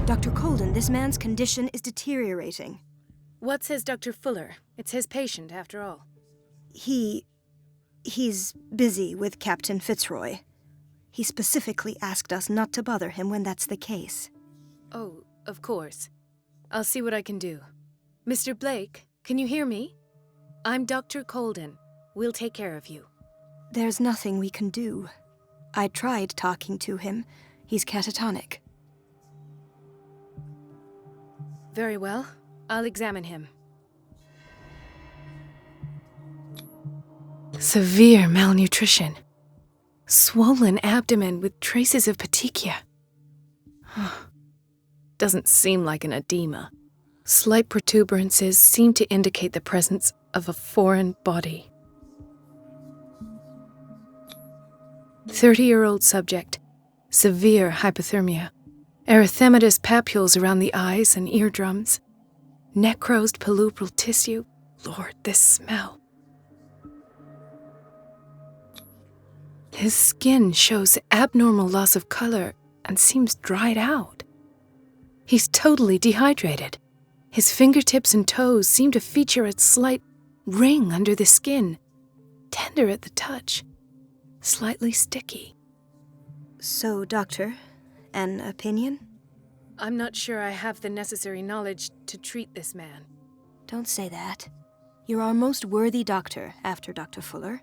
Dr. Colden, this man's condition is deteriorating. What says Dr. Fuller? It's his patient, after all. He's busy with Captain Fitzroy. He specifically asked us not to bother him when that's the case. Oh, of course. I'll see what I can do. Mr. Blake, can you hear me? I'm Dr. Colden. We'll take care of you. There's nothing we can do. I tried talking to him. He's catatonic. Very well. I'll examine him. Severe malnutrition. Swollen abdomen with traces of petechia. Doesn't seem like an edema. Slight protuberances seem to indicate the presence of a foreign body. 30-year-old subject. Severe hypothermia. Erythematous papules around the eyes and eardrums. Necrosed palpebral tissue. Lord, this smell. His skin shows abnormal loss of color and seems dried out. He's totally dehydrated. His fingertips and toes seem to feature a slight ring under the skin, tender at the touch, slightly sticky. So, Doctor, an opinion? I'm not sure I have the necessary knowledge to treat this man. Don't say that. You're our most worthy doctor after Dr. Fuller.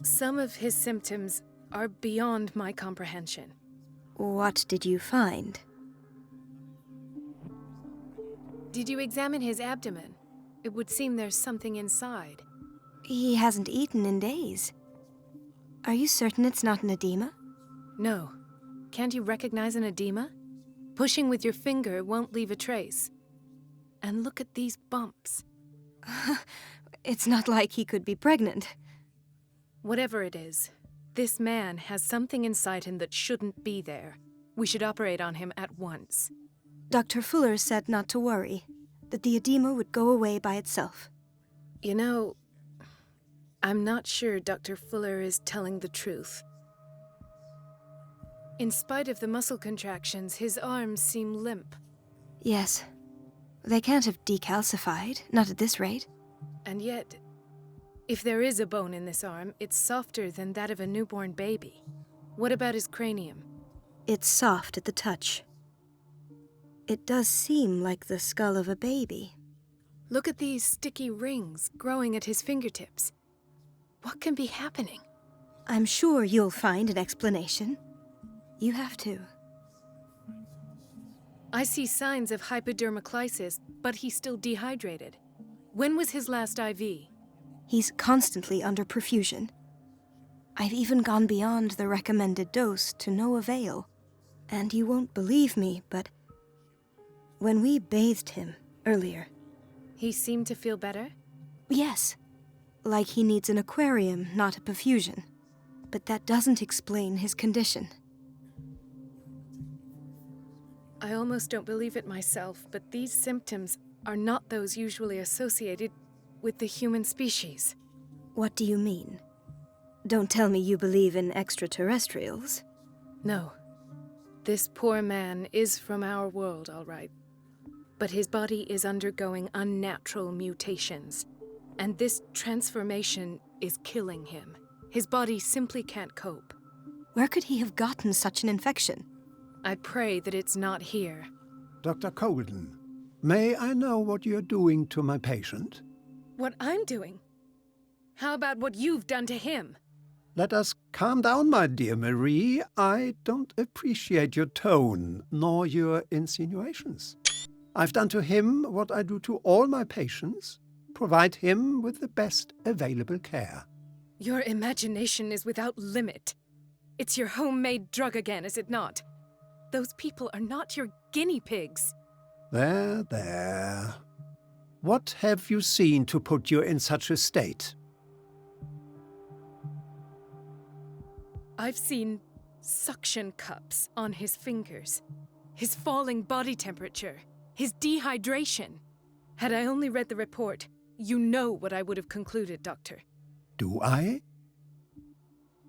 Some of his symptoms are beyond my comprehension. What did you find? Did you examine his abdomen? It would seem there's something inside. He hasn't eaten in days. Are you certain it's not an edema? No. Can't you recognize an edema? Pushing with your finger won't leave a trace. And look at these bumps. It's not like he could be pregnant. Whatever it is, this man has something inside him that shouldn't be there. We should operate on him at once. Dr. Fuller said not to worry, that the edema would go away by itself. You know, I'm not sure Dr. Fuller is telling the truth. In spite of the muscle contractions, his arms seem limp. Yes. They can't have decalcified, not at this rate. And yet, if there is a bone in this arm, it's softer than that of a newborn baby. What about his cranium? It's soft at the touch. It does seem like the skull of a baby. Look at these sticky rings growing at his fingertips. What can be happening? I'm sure you'll find an explanation. You have to. I see signs of hypodermoclysis, but he's still dehydrated. When was his last IV? He's constantly under perfusion. I've even gone beyond the recommended dose to no avail. And you won't believe me, but when we bathed him earlier... He seemed to feel better? Yes. Like he needs an aquarium, not a perfusion. But that doesn't explain his condition. I almost don't believe it myself, but these symptoms are not those usually associated with the human species. What do you mean? Don't tell me you believe in extraterrestrials. No. This poor man is from our world, all right. But his body is undergoing unnatural mutations, and this transformation is killing him. His body simply can't cope. Where could he have gotten such an infection? I pray that it's not here. Dr. Colden, may I know what you're doing to my patient? What I'm doing? How about what you've done to him? Let us calm down, my dear Marie. I don't appreciate your tone, nor your insinuations. I've done to him what I do to all my patients, provide him with the best available care. Your imagination is without limit. It's your homemade drug again, is it not? Those people are not your guinea pigs. There, there. What have you seen to put you in such a state? I've seen suction cups on his fingers, his falling body temperature, his dehydration. Had I only read the report, you know what I would have concluded, Doctor. Do I?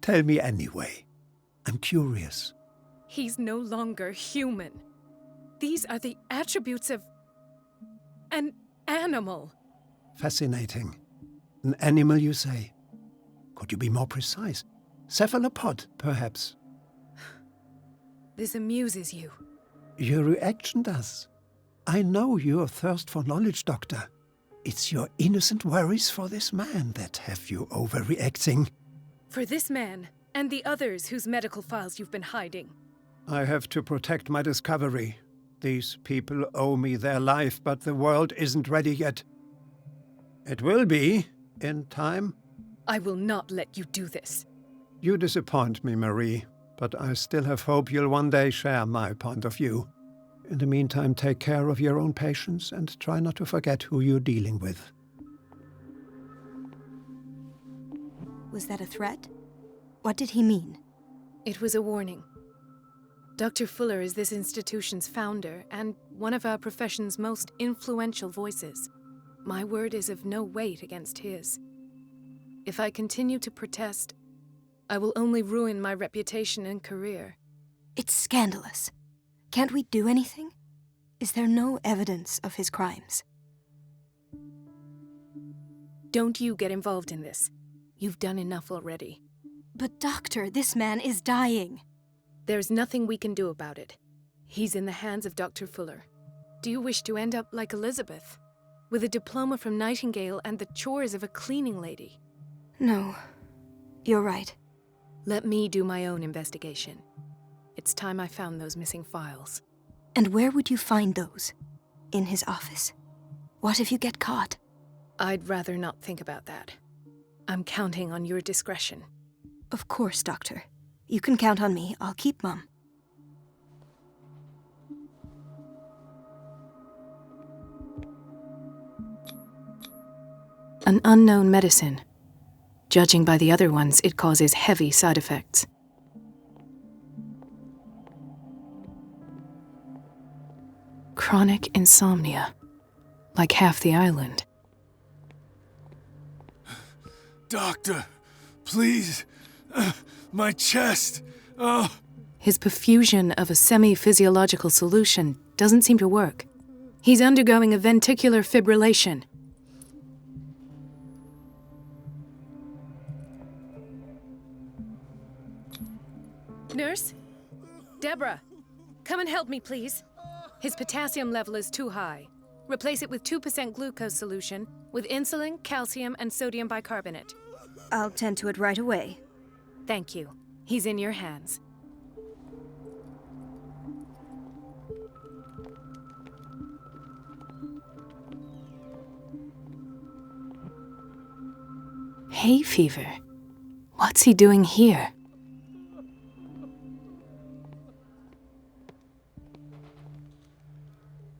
Tell me anyway. I'm curious. He's no longer human. These are the attributes of an animal. Fascinating. An animal, you say? Could you be more precise? Cephalopod, perhaps? This amuses you. Your reaction does. I know your thirst for knowledge, Doctor. It's your innocent worries for this man that have you overreacting. For this man, and the others whose medical files you've been hiding. I have to protect my discovery. These people owe me their life, but the world isn't ready yet. It will be, in time. I will not let you do this. You disappoint me, Marie, but I still have hope you'll one day share my point of view. In the meantime, take care of your own patients and try not to forget who you're dealing with. Was that a threat? What did he mean? It was a warning. Dr. Fuller is this institution's founder and one of our profession's most influential voices. My word is of no weight against his. If I continue to protest, I will only ruin my reputation and career. It's scandalous. Can't we do anything? Is there no evidence of his crimes? Don't you get involved in this. You've done enough already. But doctor, this man is dying. There's nothing we can do about it. He's in the hands of Dr. Fuller. Do you wish to end up like Elizabeth? With a diploma from Nightingale and the chores of a cleaning lady? No, you're right. Let me do my own investigation. It's time I found those missing files. And where would you find those? In his office? What if you get caught? I'd rather not think about that. I'm counting on your discretion. Of course, Doctor. You can count on me. I'll keep Mum. An unknown medicine. Judging by the other ones, it causes heavy side effects. Chronic insomnia. Like half the island. Doctor, please. My chest. Oh. His perfusion of a semi-physiological solution doesn't seem to work. He's undergoing a ventricular fibrillation. Nurse? Deborah, come and help me, please. His potassium level is too high. Replace it with 2% glucose solution with insulin, calcium, and sodium bicarbonate. I'll tend to it right away. Thank you. He's in your hands. Hay fever. What's he doing here?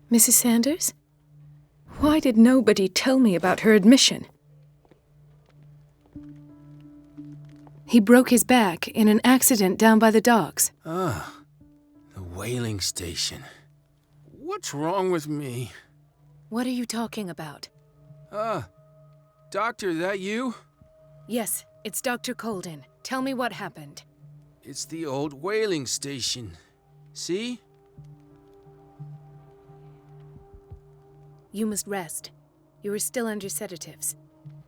Mrs. Sanders? Why did nobody tell me about her admission? He broke his back in an accident down by the docks. Ah, the whaling station. What's wrong with me? What are you talking about? Doctor, that you? Yes, it's Dr. Colden. Tell me what happened. It's the old whaling station. See? You must rest. You are still under sedatives.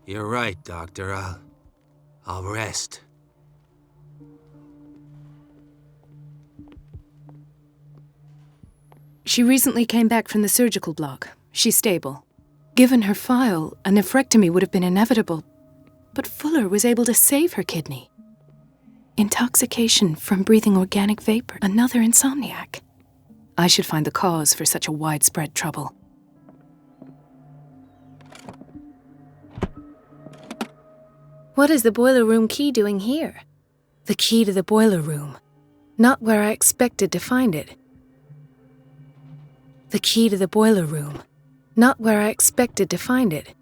You're right, Doctor. I'll rest. She recently came back from the surgical block. She's stable. Given her file, a nephrectomy would have been inevitable, but Fuller was able to save her kidney. Intoxication from breathing organic vapor, another insomniac. I should find the cause for such a widespread trouble. What is the boiler room key doing here? The key to the boiler room. Not where I expected to find it. The key to the boiler room. Not where I expected to find it.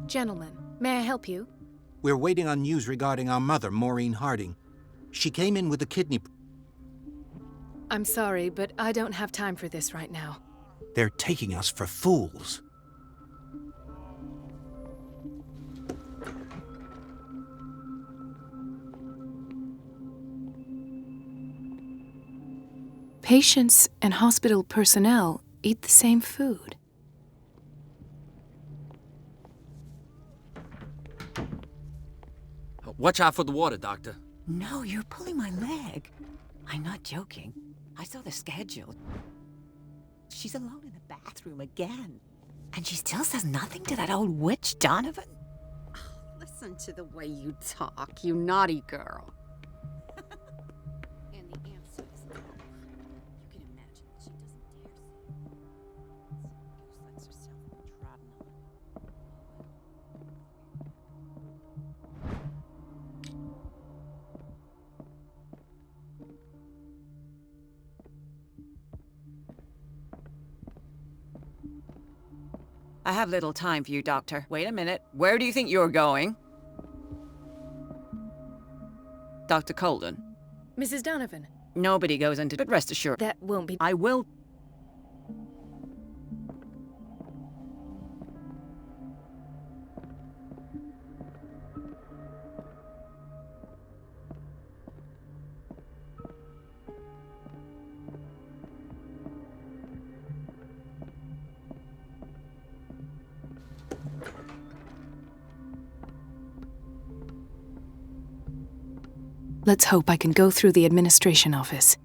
Gentlemen, may I help you? We're waiting on news regarding our mother, Maureen Harding. She came in with a kidney... I'm sorry, but I don't have time for this right now. They're taking us for fools. Patients and hospital personnel eat the same food. Watch out for the water, Doctor. No, you're pulling my leg. I'm not joking. I saw the schedule. She's alone in the bathroom again. And she still says nothing to that old witch, Donovan? Listen to the way you talk, you naughty girl. And the answer is no. You can imagine that she doesn't dare say it. Goose lets herself be trodden on. I have little time for you, Doctor. Wait a minute. Where do you think you're going? Dr. Colden. Mrs. Donovan, Nobody goes into... But rest assured, that won't be... I will... Let's hope I can go through the administration office.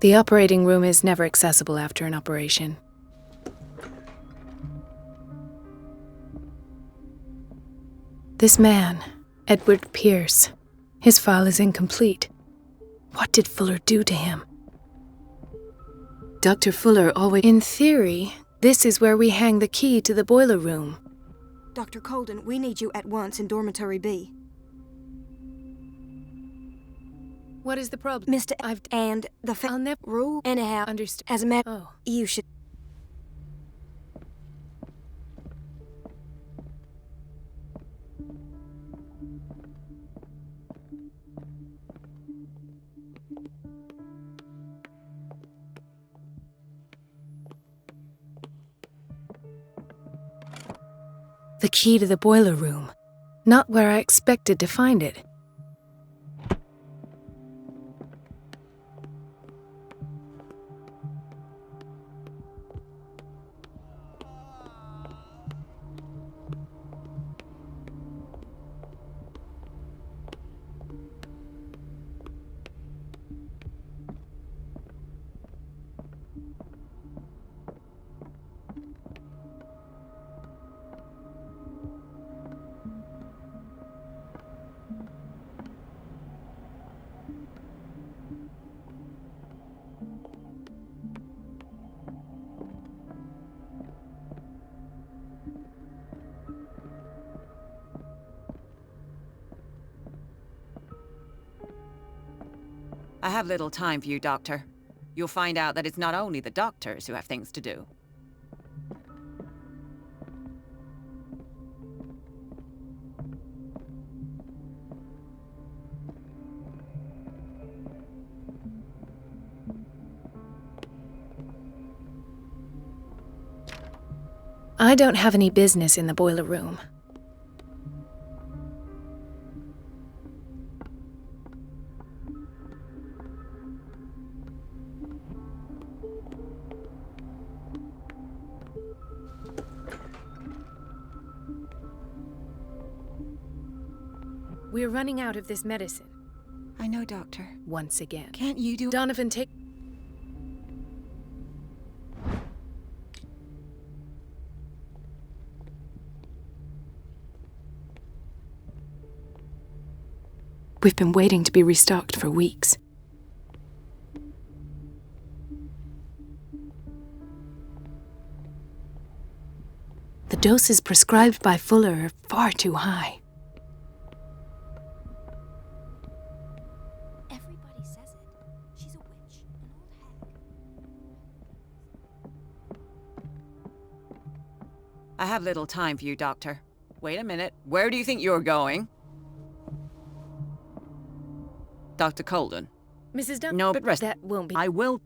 The operating room is never accessible after an operation. This man, Edward Pierce, his file is incomplete. What did Fuller do to him? Dr. Fuller always... In theory, this is where we hang the key to the boiler room. Dr. Colden, we need you at once in Dormitory B. What is the problem? Mr. And the I'll never... rule anyhow. Understand. As a matter... Oh. You should... The key to the boiler room. Not where I expected to find it. I have little time for you, Doctor. You'll find out that it's not only the doctors who have things to do. I don't have any business in the boiler room. We're running out of this medicine. I know, Doctor. Once again. Can't you do... Donovan, take... We've been waiting to be restocked for weeks. The doses prescribed by Fuller are far too high. Everybody says it. She's a witch, an old hag. I have little time for you, Doctor. Wait a minute. Where do you think you're going? Dr. Colden. Mrs. Dunn. No, but rest. That won't be. I will.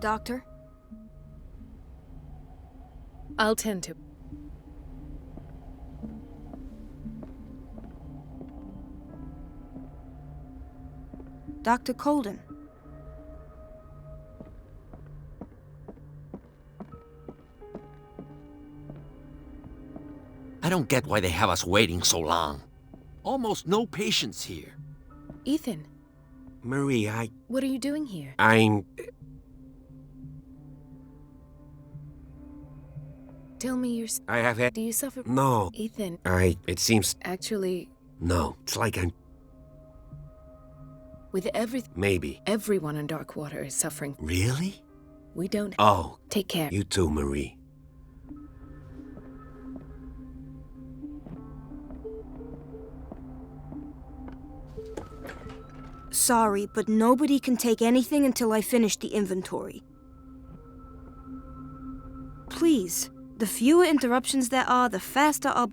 Doctor? I'll tend to. Dr. Colden. I don't get why they have us waiting so long. Almost no patients here. Ethan, Marie, what are you doing here? I'm... Tell me I have had... Do you suffer? No. Ethan, It seems... actually, No. It's like I'm... with Maybe. everyone in Darkwater is suffering. Really? We don't. Oh, Take care. you too, Marie. Sorry, but nobody can take anything until I finish the inventory. Please, the fewer interruptions there are, the faster I'll...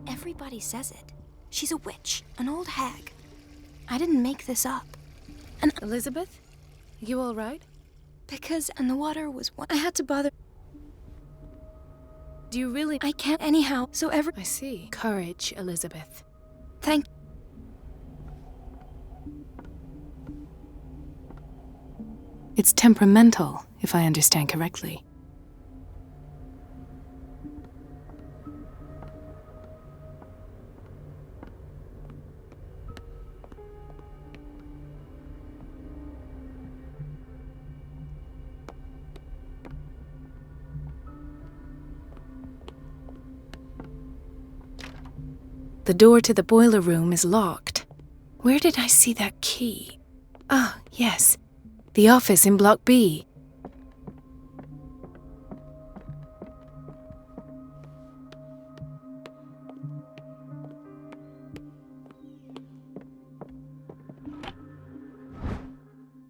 Everybody says it. She's a witch, an old hag. I didn't make this up. And Elizabeth? You all right? because, and the water was one. I had to bother. Do you really? I can't anyhow, so I see. Courage, Elizabeth. Thank. It's temperamental, if I understand correctly. The door to the boiler room is locked. Where did I see that key? Ah, yes. The office in Block B.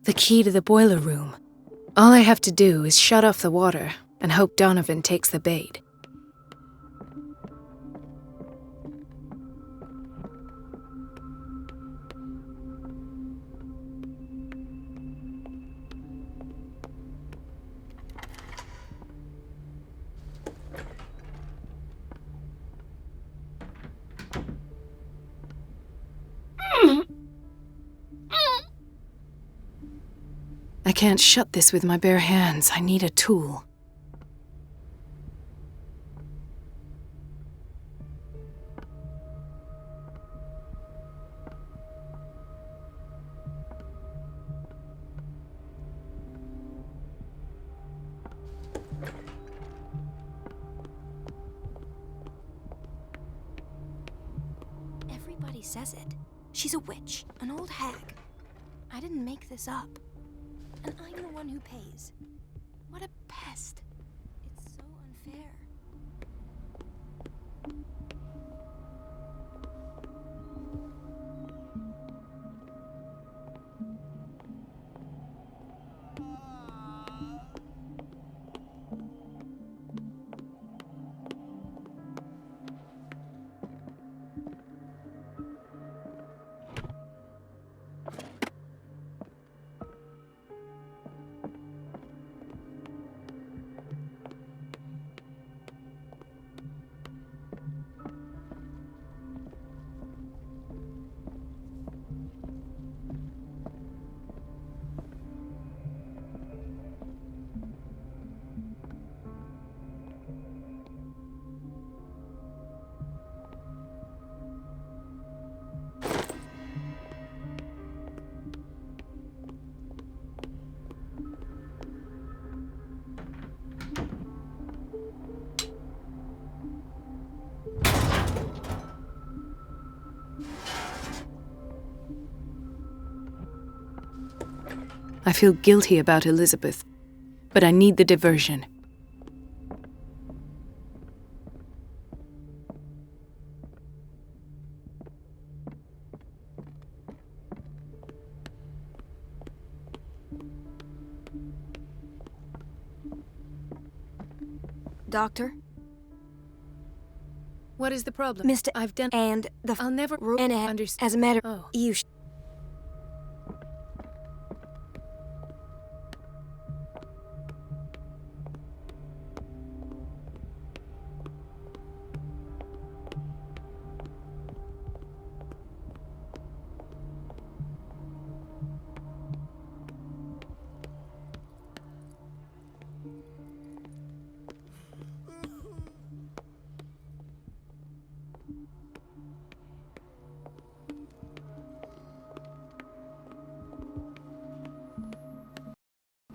The key to the boiler room. All I have to do is shut off the water and hope Donovan takes the bait. I can't shut this with my bare hands. I need a tool. Everybody says it. She's a witch, an old hag. I didn't make this up. And I'm the one who pays. What a pest. It's so unfair. I feel guilty about Elizabeth, but I need the diversion. Doctor? What is the problem? Mr. I've done... And the... I'll never and understand. as a matter... Oh. You...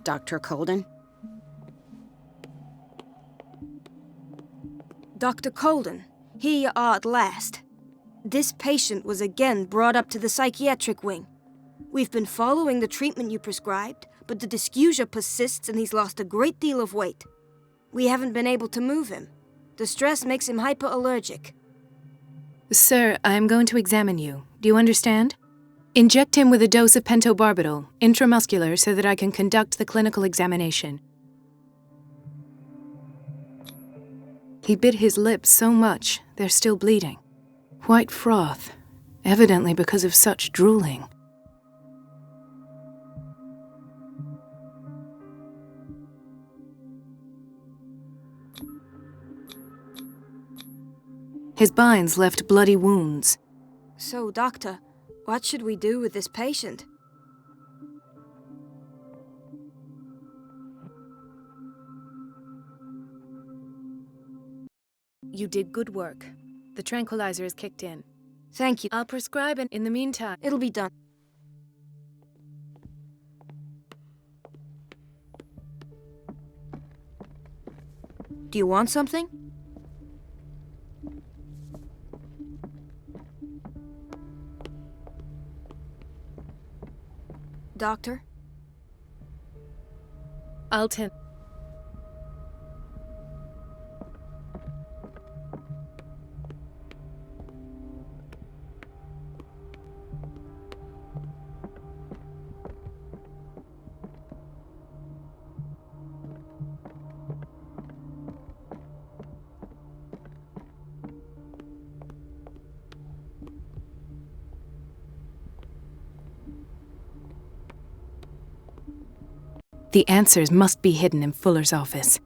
Dr. Colden? Dr. Colden, here you are at last. This patient was again brought up to the psychiatric wing. We've been following the treatment you prescribed, but the dysgeusia persists and he's lost a great deal of weight. We haven't been able to move him. The stress makes him hyperallergic. Sir, I am going to examine you. Do you understand? Inject him with a dose of pentobarbital, intramuscular, so that I can conduct the clinical examination. He bit his lips so much, they're still bleeding. White froth, evidently because of such drooling. His binds left bloody wounds. So, Doctor, what should we do with this patient? You did good work. The tranquilizer is kicked in. Thank you. I'll prescribe and in the meantime... It'll be done. Do you want something? Doctor? I'll tend... The answers must be hidden in Fuller's office.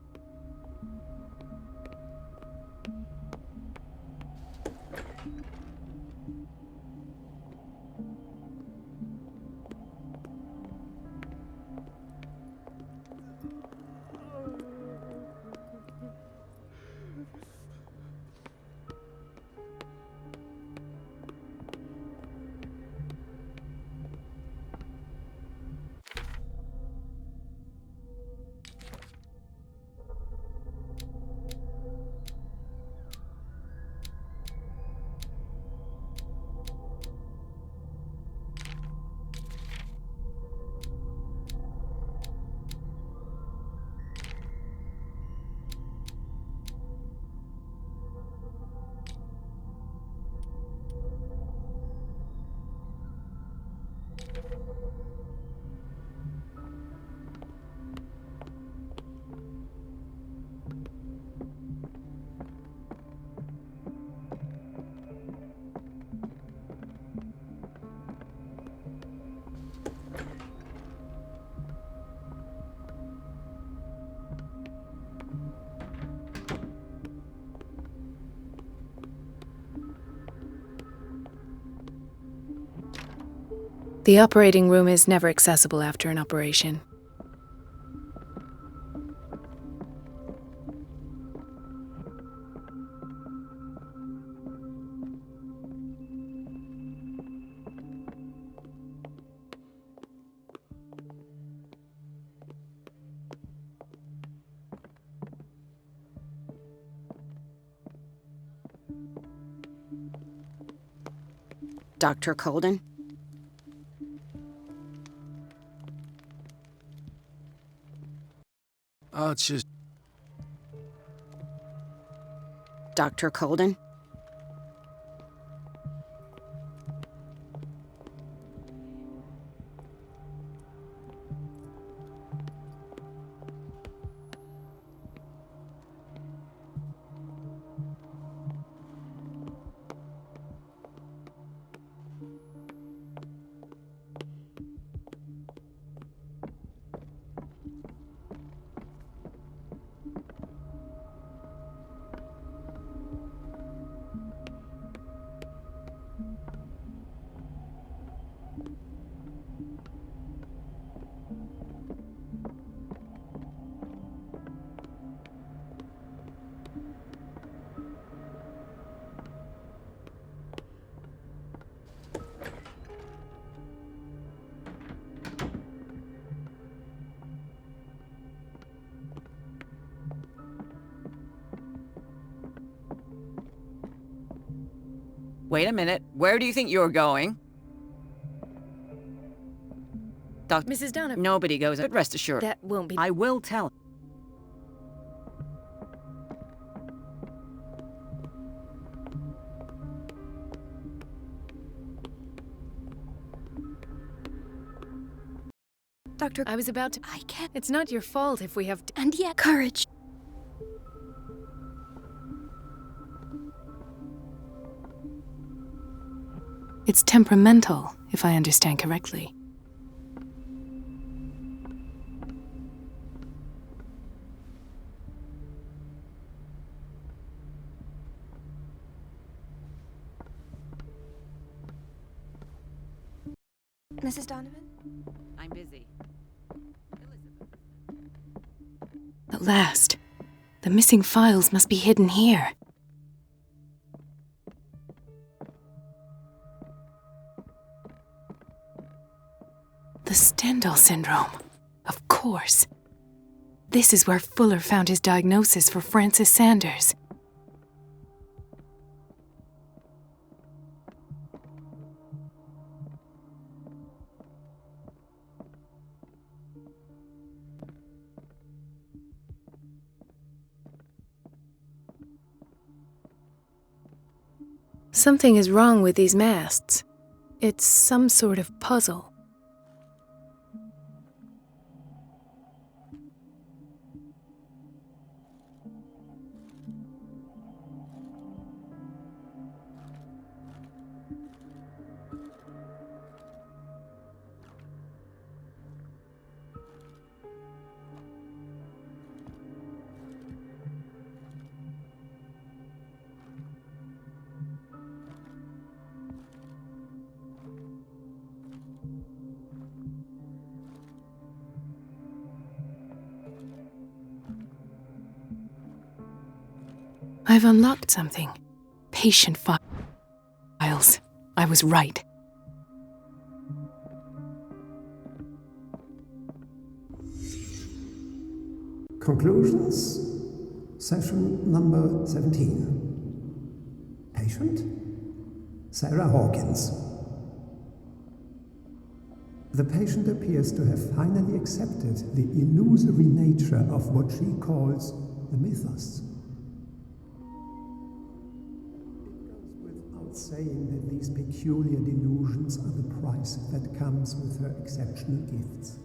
The operating room is never accessible after an operation. Dr. Colden? just... Dr. Colden? Wait a minute. Where do you think you're going? Mrs. Donovan. Nobody goes, but rest assured. That won't be. I will tell. Dr. I was about to. I can't. It's not your fault if we have. And yet, courage. It's temperamental, if I understand correctly. Mrs. Donovan? I'm busy. At last. The missing files must be hidden here. The Stendhal syndrome. Of course. This is where Fuller found his diagnosis for Francis Sanders. Something is wrong with these masts. It's some sort of puzzle. I've unlocked something. Patient files. I was right. Conclusions. Session number 17. Patient? Sarah Hawkins. The patient appears to have finally accepted the illusory nature of what she calls the mythos. Saying that these peculiar delusions are the price that comes with her exceptional gifts.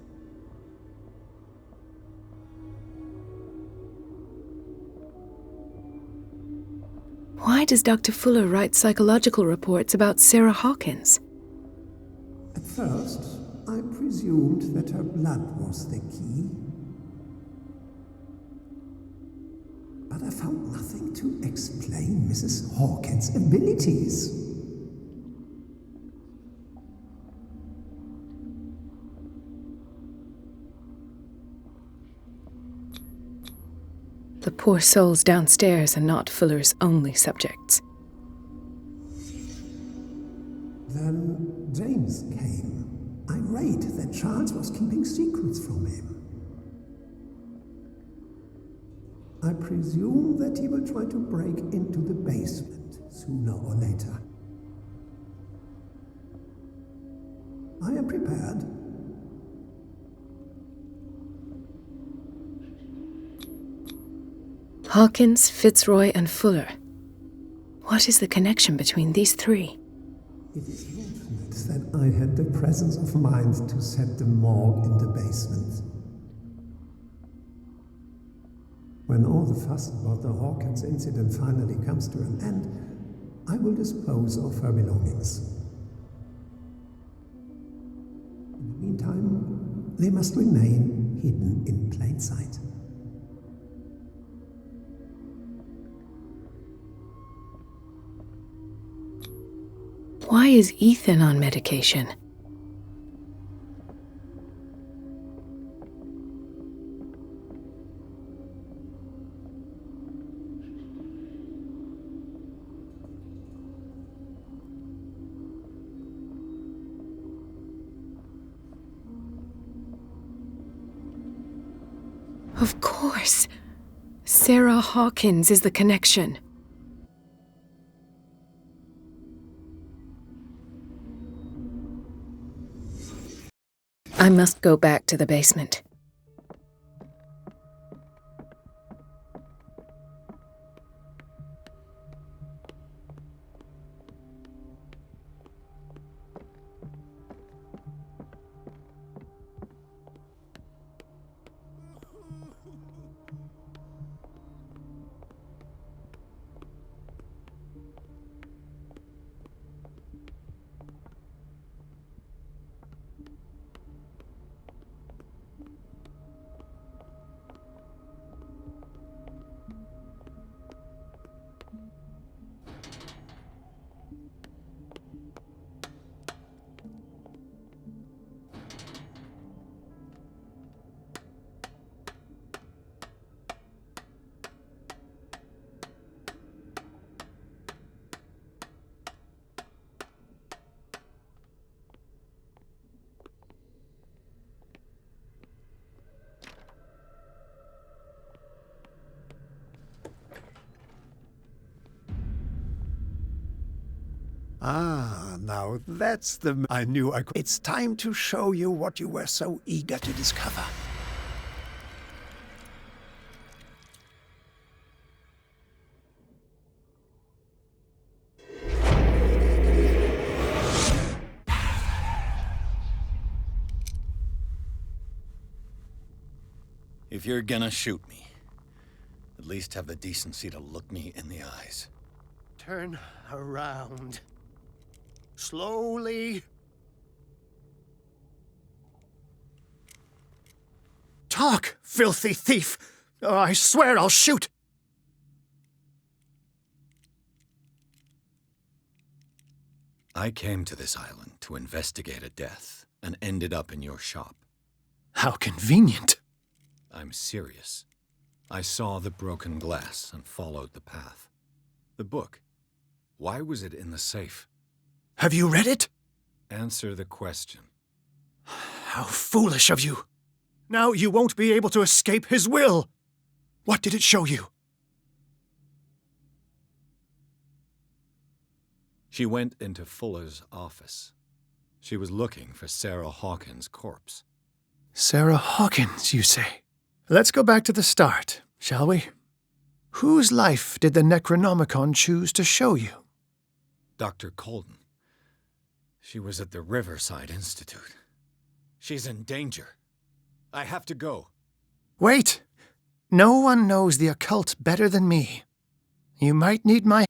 Why does Dr. Fuller write psychological reports about Sarah Hawkins? At first, I presumed that her blood was the key. But I found nothing to explain Mrs. Hawkins' abilities. The poor souls downstairs are not Fuller's only subjects. Then James came, irate that Charles was keeping secrets from him. I presume that he will try to break into the basement sooner or later. I am prepared. Hawkins, Fitzroy, and Fuller. What is the connection between these three? It is fortunate that I had the presence of mind to set the morgue in the basement. When all the fuss about the Hawkins incident finally comes to an end, I will dispose of her belongings. In the meantime, they must remain hidden in plain sight. Why is Ethan on medication? Of course. Sarah Hawkins is the connection. I must go back to the basement. Ah, now that's the... I knew I could... It's time to show you what you were so eager to discover. If you're gonna shoot me, at least have the decency to look me in the eyes. Turn around. Slowly. Talk, filthy thief! Or I swear I'll shoot! I came to this island to investigate a death and ended up in your shop. How convenient. I'm serious. I saw the broken glass and followed the path. The book. Why was it in the safe? Have you read it? Answer the question. How foolish of you. Now you won't be able to escape his will. What did it show you? She went into Fuller's office. She was looking for Sarah Hawkins' corpse. Sarah Hawkins, you say? Let's go back to the start, shall we? Whose life did the Necronomicon choose to show you? Dr. Colden. She was at the Riverside Institute. She's in danger. I have to go. Wait! No one knows the occult better than me. You might need my...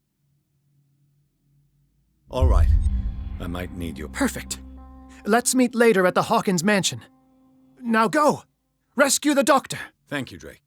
All right. I might need your... Perfect. Let's meet later at the Hawkins mansion. Now go! Rescue the doctor! Thank you, Drake.